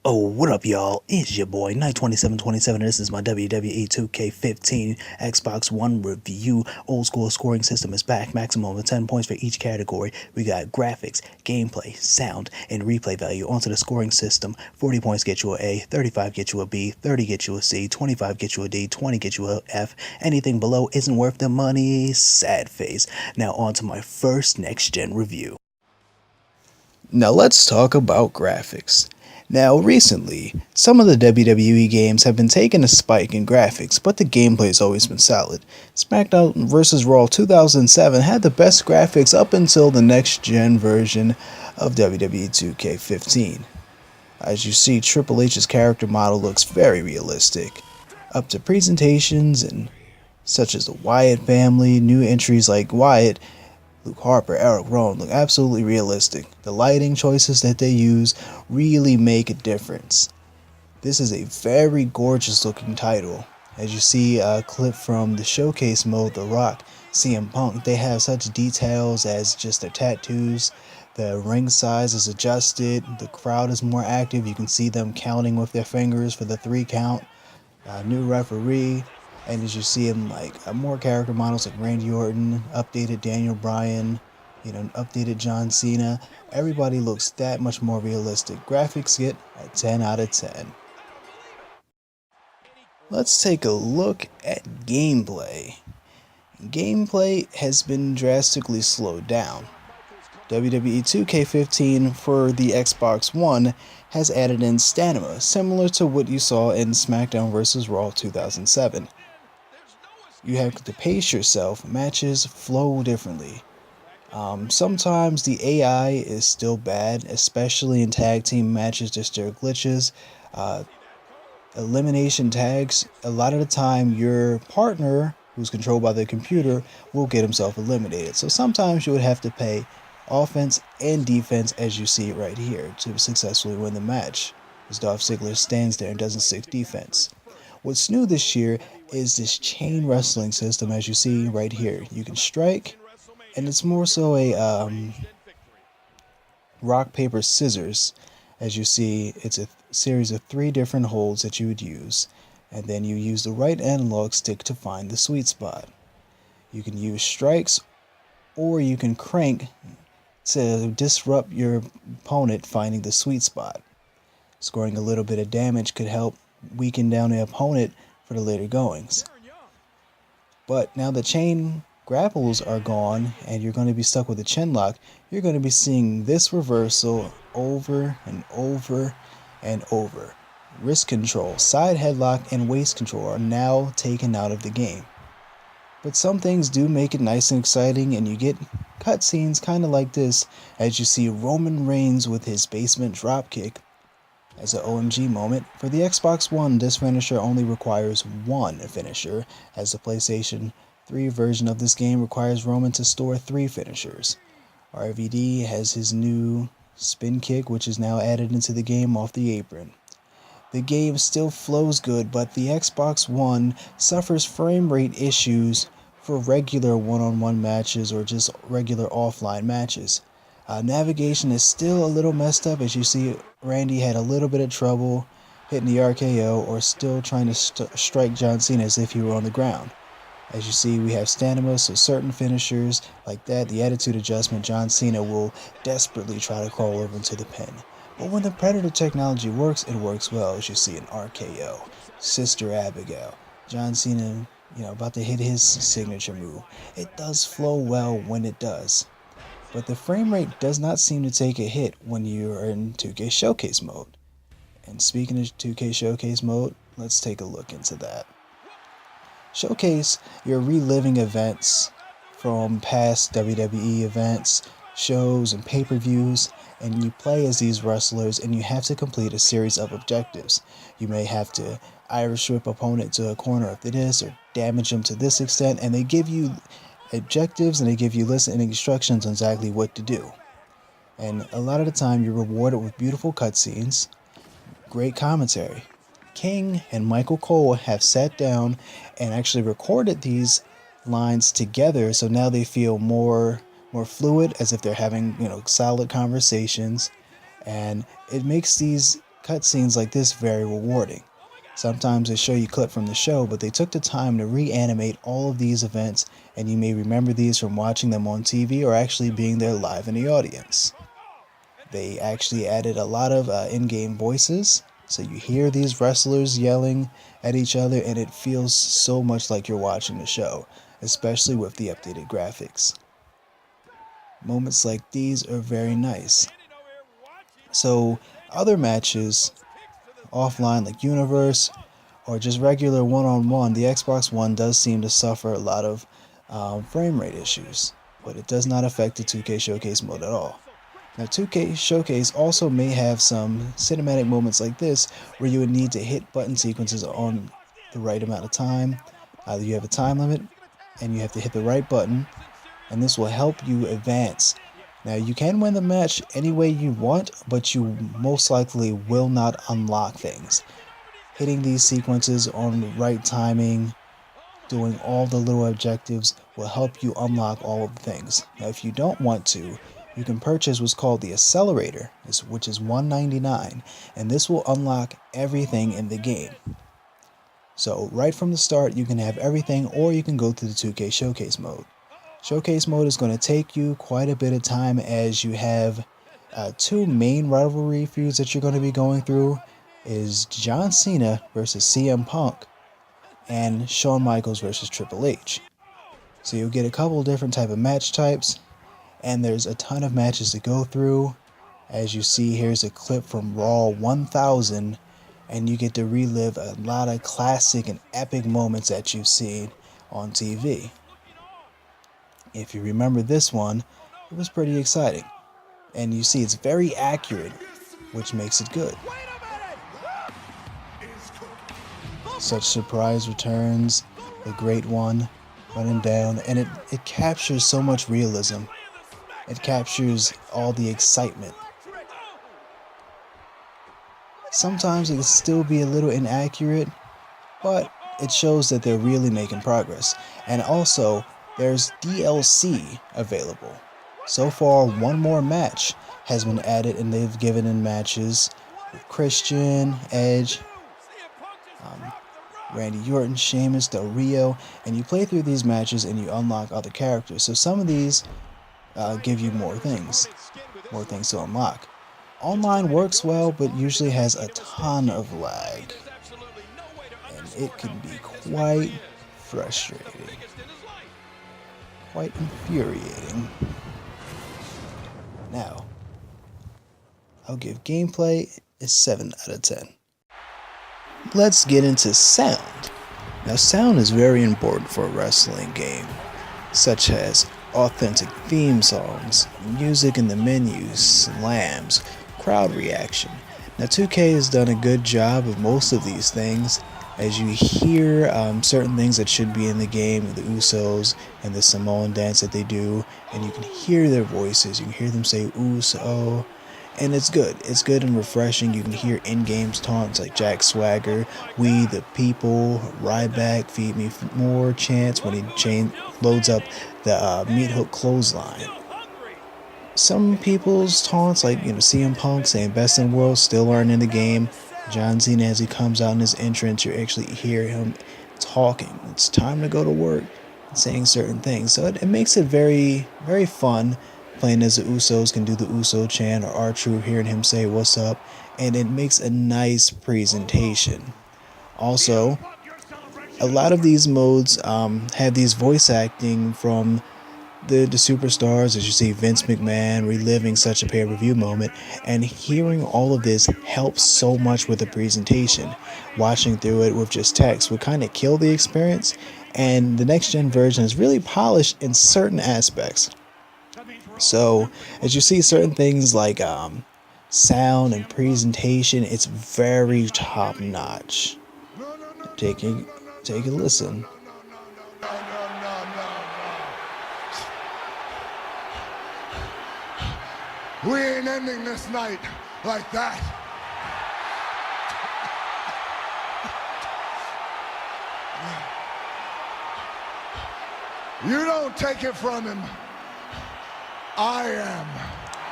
Oh, what up, y'all? It's your boy, Knight2727, and this is my WWE2k15 Xbox One review. Old school scoring system is back, maximum of 10 points for each category. We got graphics, gameplay, sound, and replay value. Onto the scoring system. 40 points get you a A, 35 get you a B, 30 get you a C, 25 get you a D, 20 get you a F. Anything below isn't worth the money. Sad face. Now on to my first next-gen review. Now let's talk about graphics. Now recently, some of the WWE games have been taking a spike in graphics, but the gameplay has always been solid. SmackDown vs. Raw 2007 had the best graphics up until the next gen version of WWE2k15. As you see, Triple H's character model looks very realistic, up to presentations and such as the Wyatt family, new entries like Wyatt, Luke Harper, Eric Rowan look absolutely realistic. The lighting choices that they use really make a difference. This is a very gorgeous looking title. As you see a clip from the showcase mode, The Rock, CM Punk, they have such details as just their tattoos. The ring size is adjusted, the crowd is more active, you can see them counting with their fingers for the 3 count. New referee, and as you see in like more character models like Randy Orton, updated Daniel Bryan, updated John Cena. Everybody looks that much more realistic. Graphics get a 10 out of 10. Let's take a look at gameplay. Gameplay has been drastically slowed down. WWE 2k15 for the Xbox One has added in stamina, similar to what you saw in SmackDown vs. Raw 2007. You have to pace yourself, matches flow differently. Sometimes the AI is still bad, especially in tag team matches, there's still glitches. Uh, Elimination tags, a lot of the time your partner, who's controlled by the computer, will get himself eliminated. So sometimes you would have to pay offense and defense, as you see right here, to successfully win the match, as Dolph Ziggler stands there and doesn't stick defense. What's new this year is this chain wrestling system, as you see right here. You can strike, and it's more so a rock, paper, scissors. As you see, it's a series of 3 different holds that you would use, and then you use the right analog stick to find the sweet spot. You can use strikes, or you can crank to disrupt your opponent finding the sweet spot. Scoring a little bit of damage could help weaken down the opponent for the later goings. But now the chain grapples are gone and you're going to be stuck with a chin lock, you're going to be seeing this reversal over and over and over. Wrist control, side headlock, and waist control are now taken out of the game. But some things do make it nice and exciting, and you get cutscenes kind of like this as you see Roman Reigns with his basement dropkick as an OMG moment. For the Xbox One, this finisher only requires 1 finisher, as the PlayStation 3 version of this game requires Roman to store 3 finishers. RVD has his new spin kick, which is now added into the game off the apron. The game still flows good, but the Xbox One suffers frame rate issues for regular one-on-one matches or just regular offline matches. Navigation is still a little messed up, as you see Randy had a little bit of trouble hitting the RKO or still trying to strike John Cena as if he were on the ground. As you see, we have stamina, so certain finishers like that, the attitude adjustment, John Cena will desperately try to crawl over into the pin. But when the Predator technology works, it works well, as you see an RKO, Sister Abigail, John Cena, about to hit his signature move. It does flow well when it does. But the frame rate does not seem to take a hit when you are in 2K Showcase mode. And speaking of 2K Showcase mode, let's take a look into that. Showcase, you're reliving events from past WWE events, shows, and pay-per-views, and you play as these wrestlers and you have to complete a series of objectives. You may have to Irish whip opponent to a corner of this or damage them to this extent, and they give you objectives and they give you lists and instructions on exactly what to do. And a lot of the time you're rewarded with beautiful cutscenes, great commentary. King and Michael Cole have sat down and actually recorded these lines together, so now they feel more fluid, as if they're having solid conversations, and it makes these cutscenes like this very rewarding. Sometimes they show you clip from the show, but they took the time to reanimate all of these events, and you may remember these from watching them on TV or actually being there live in the audience. They actually added a lot of in-game voices, so you hear these wrestlers yelling at each other, and it feels so much like you're watching the show, especially with the updated graphics. Moments like these are very nice. So other matches offline like Universe or just regular one-on-one, the Xbox One does seem to suffer a lot of frame rate issues, but it does not affect the 2K Showcase mode at all. Now 2K Showcase also may have some cinematic moments like this where you would need to hit button sequences on the right amount of time. Either you have a time limit and you have to hit the right button, and this will help you advance. Now you can win the match any way you want, but you most likely will not unlock things. Hitting these sequences on the right timing, doing all the little objectives will help you unlock all of the things. Now if you don't want to, you can purchase what's called the Accelerator, which is $1.99, and this will unlock everything in the game. So right from the start you can have everything, or you can go to the 2K Showcase mode. Showcase mode is going to take you quite a bit of time, as you have two main rivalry feuds that you're going to be going through is John Cena versus CM Punk and Shawn Michaels versus Triple H. So you'll get a couple different type of match types, and there's a ton of matches to go through. As you see, here's a clip from Raw 1000, and you get to relive a lot of classic and epic moments that you've seen on TV. If you remember this one, it was pretty exciting. And you see it's very accurate, which makes it good. Such surprise returns, the great one running down, and it captures so much realism. It captures all the excitement. Sometimes it can still be a little inaccurate, but it shows that they're really making progress. And also, there's DLC available. So far, one more match has been added, and they've given in matches with Christian, Edge, Randy Orton, Sheamus, Del Rio, and you play through these matches and you unlock other characters. So some of these give you more things to unlock. Online works well, but usually has a ton of lag, and it can be quite frustrating. Quite infuriating. Now, I'll give gameplay a 7 out of 10. Let's get into sound. Now, sound is very important for a wrestling game, such as authentic theme songs, music in the menus, slams, crowd reaction. Now, 2K has done a good job of most of these things, as you hear certain things that should be in the game, the Usos and the Samoan dance that they do, and you can hear their voices. You can hear them say Uso, and it's good. It's good and refreshing. You can hear in-game taunts like Jack Swagger, We the People, Ryback, Feed Me More chants when he loads up the meat hook clothesline. Some people's taunts, like CM Punk saying "Best in the World," still aren't in the game. John Cena, as he comes out in his entrance, you actually hear him talking. It's time to go to work, saying certain things. So it makes it very, very fun playing as the Usos. Can do the Uso chant, or R-Truth hearing him say "What's up," and it makes a nice presentation. Also, a lot of these modes have these voice acting from the superstars, as you see Vince McMahon reliving such a pay-per-view moment, and hearing all of this helps so much with the presentation. Watching through it with just text would kind of kill the experience, and the next gen version is really polished in certain aspects. So as you see certain things like sound and presentation, it's very top notch. Take a listen. We ain't ending this night like that. You don't take it from him. I am.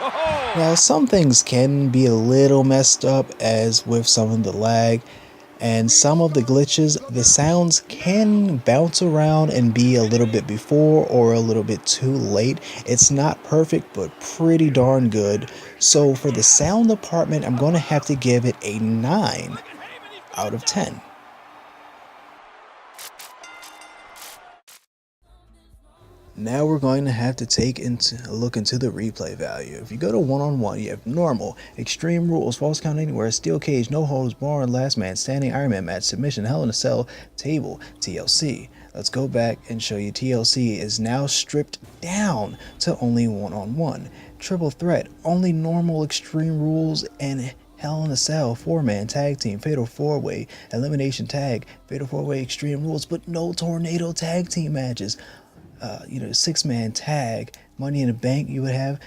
Now, some things can be a little messed up, as with some of the lag and some of the glitches. The sounds can bounce around and be a little bit before or a little bit too late. It's not perfect, but pretty darn good. So for the sound department, I'm going to have to give it a 9 out of 10. Now we're going to have to take a look into the replay value. If you go to one-on-one, you have normal, extreme rules, false count anywhere, steel cage, no holds barred, last man standing, Iron Man match, submission, hell in a cell, table, TLC. Let's go back and show you TLC is now stripped down to only one-on-one. Triple threat, only normal, extreme rules, and Hell in a Cell, 4-man tag team, fatal 4-way, elimination tag, fatal 4-way, extreme rules, but no tornado tag team matches. 6-man tag, Money in the Bank, you would have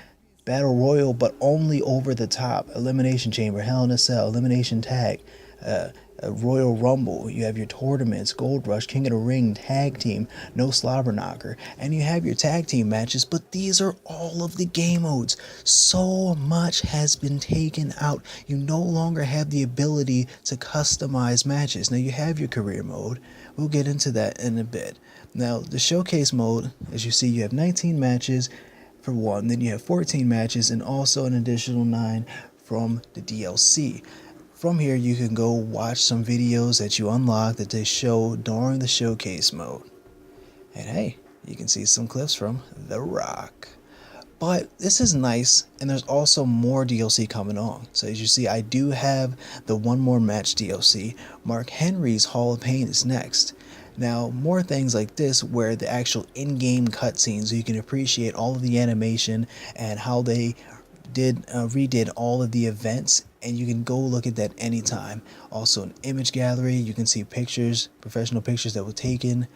Battle Royal, but only over the top, Elimination Chamber, Hell in a Cell, Elimination Tag, a Royal Rumble, you have your tournaments, Gold Rush, King of the Ring, Tag Team, no Slobber Knocker, and you have your tag team matches, but these are all of the game modes. So much has been taken out. You no longer have the ability to customize matches. Now you have your career mode. We'll get into that in a bit. Now the showcase mode, as you see, you have 19 matches for one, then you have 14 matches and also an additional 9 from the DLC. From here, you can go watch some videos that you unlock that they show during the showcase mode. And hey, you can see some clips from The Rock. But this is nice, and there's also more DLC coming on. So as you see, I do have the One More Match DLC. Mark Henry's Hall of Pain is next. Now, more things like this where the actual in-game cutscenes, so you can appreciate all of the animation and how they redid all of the events, and you can go look at that anytime. Also an image gallery, you can see pictures, professional pictures that were taken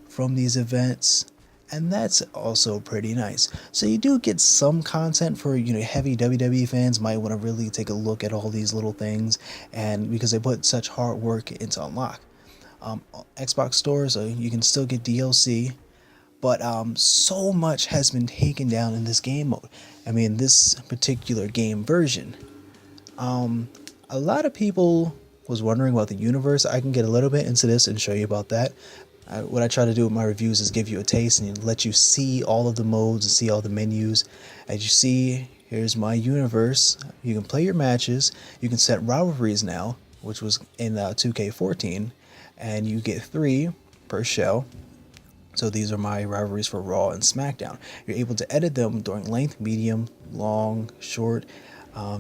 from these events, and that's also pretty nice. So you do get some content for heavy WWE fans might want to really take a look at all these little things, and because they put such hard work into unlock. Xbox Store, so you can still get DLC, but so much has been taken down in this game mode. I mean, this particular game version. A lot of people was wondering about the universe. I can get a little bit into this and show you about that. What I try to do with my reviews is give you a taste and let you see all of the modes and see all the menus. As you see, here's my universe. You can play your matches. You can set rivalries now, which was in 2k14, and you get 3 per show. So these are my rivalries for Raw and SmackDown. You're able to edit them during length, medium, long, short.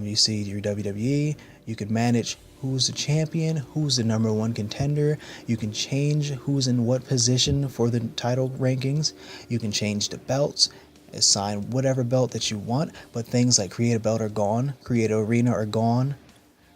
You see your WWE. You can manage who's the champion, who's the #1 contender. You can change who's in what position for the title rankings. You can change the belts, assign whatever belt that you want, but things like create a belt are gone, create an arena are gone,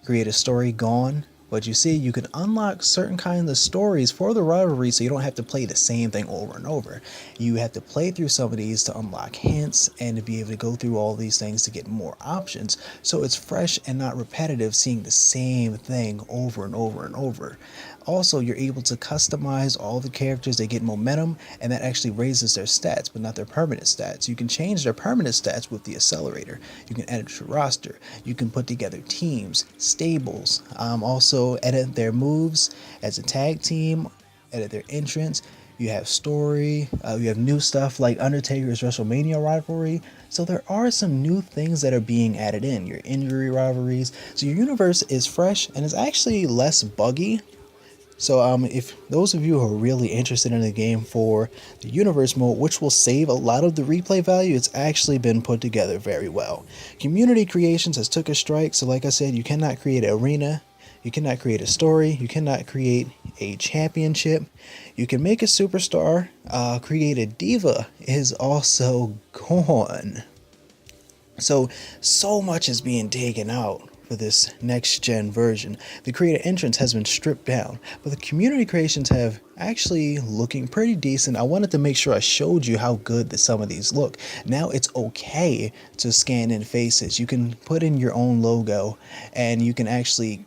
create a story gone. But you see, you can unlock certain kinds of stories for the rivalry, so you don't have to play the same thing over and over. You have to play through some of these to unlock hints and to be able to go through all these things to get more options. So it's fresh and not repetitive, seeing the same thing over and over and over. Also, you're able to customize all the characters. They get momentum, and that actually raises their stats, but not their permanent stats. You can change their permanent stats with the accelerator. You can edit your roster. You can put together teams, stables, also edit their moves as a tag team, edit their entrance. You have story, you have new stuff like Undertaker's WrestleMania rivalry. So there are some new things that are being added in, your injury rivalries. So your universe is fresh and it's actually less buggy. So if those of you who are really interested in the game for the universe mode, which will save a lot of the replay value, it's actually been put together very well. Community Creations has took a strike, so like I said, you cannot create an arena, you cannot create a story, you cannot create a championship. You can make a superstar, create a diva is also gone. So much is being taken out for this next gen version. The creator entrance has been stripped down, but the community creations have actually looking pretty decent. I wanted to make sure I showed you how good that some of these look. Now it's okay to scan in faces. You can put in your own logo and you can actually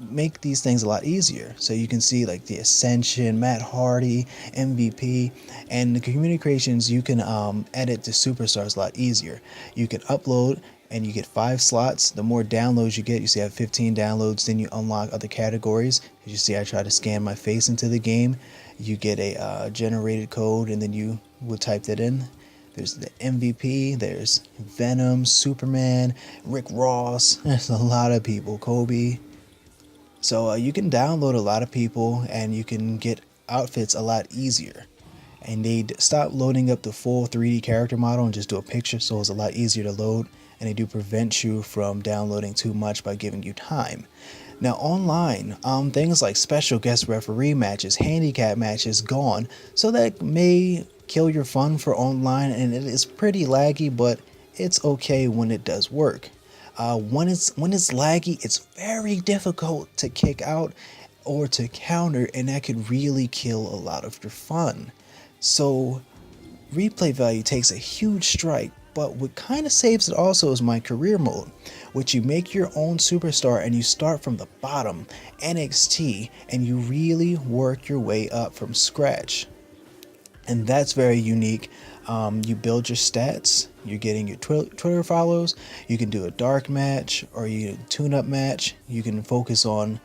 make these things a lot easier. So you can see like the Ascension, Matt Hardy, MVP, and the community creations, you can edit the superstars a lot easier. You can upload and you get 5 slots. The more downloads you get, you see I have 15 downloads, then you unlock other categories. As you see, I try to scan my face into the game. You get a generated code, and then you will type that in. There's the MVP, there's Venom, Superman, Rick Ross, there's a lot of people, Kobe. So you can download a lot of people, and you can get outfits a lot easier. And they'd stop loading up the full 3D character model and just do a picture, so it's a lot easier to load, and they do prevent you from downloading too much by giving you time. Now online, things like special guest referee matches, handicap matches gone, so that may kill your fun for online, and it is pretty laggy, but it's okay when it does work. When it's laggy, it's very difficult to kick out or to counter, and that could really kill a lot of your fun. So replay value takes a huge strike, but what kind of saves it also is my career mode, which you make your own superstar and you start from the bottom, NXT, and you really work your way up from scratch. And that's very unique. You build your stats, you're getting your Twitter follows, you can do a dark match or you tune-up match, you can focus on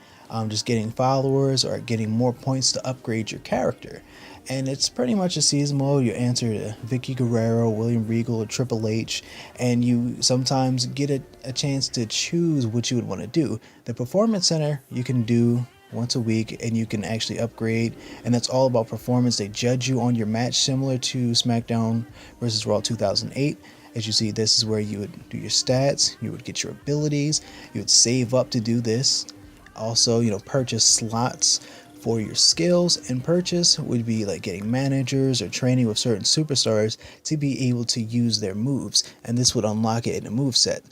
just getting followers or getting more points to upgrade your character. And it's pretty much a season mode. You answer to Vicky Guerrero, William Regal, or Triple H, and you sometimes get a chance to choose what you would want to do. The Performance Center you can do once a week, and you can actually upgrade, and that's all about performance. They judge you on your match, similar to SmackDown versus Raw 2008. As you see, this is where you would do your stats, you would get your abilities, you would save up to do this. Also, purchase slots for your skills, and purchase would be like getting managers or training with certain superstars to be able to use their moves, and this would unlock it in a move set.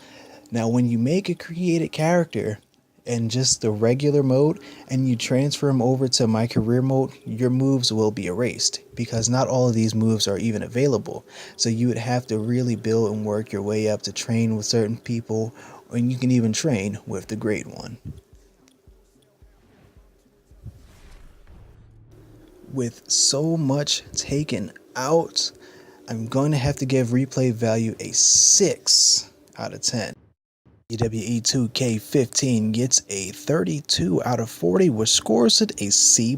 Now when you make a created character in just the regular mode and you transfer them over to my career mode, your moves will be erased because not all of these moves are even available. So you would have to really build and work your way up to train with certain people, and you can even train with the Great One. With so much taken out, I'm going to have to give replay value a 6 out of 10. WWE2k15 gets a 32 out of 40, which scores it a C+.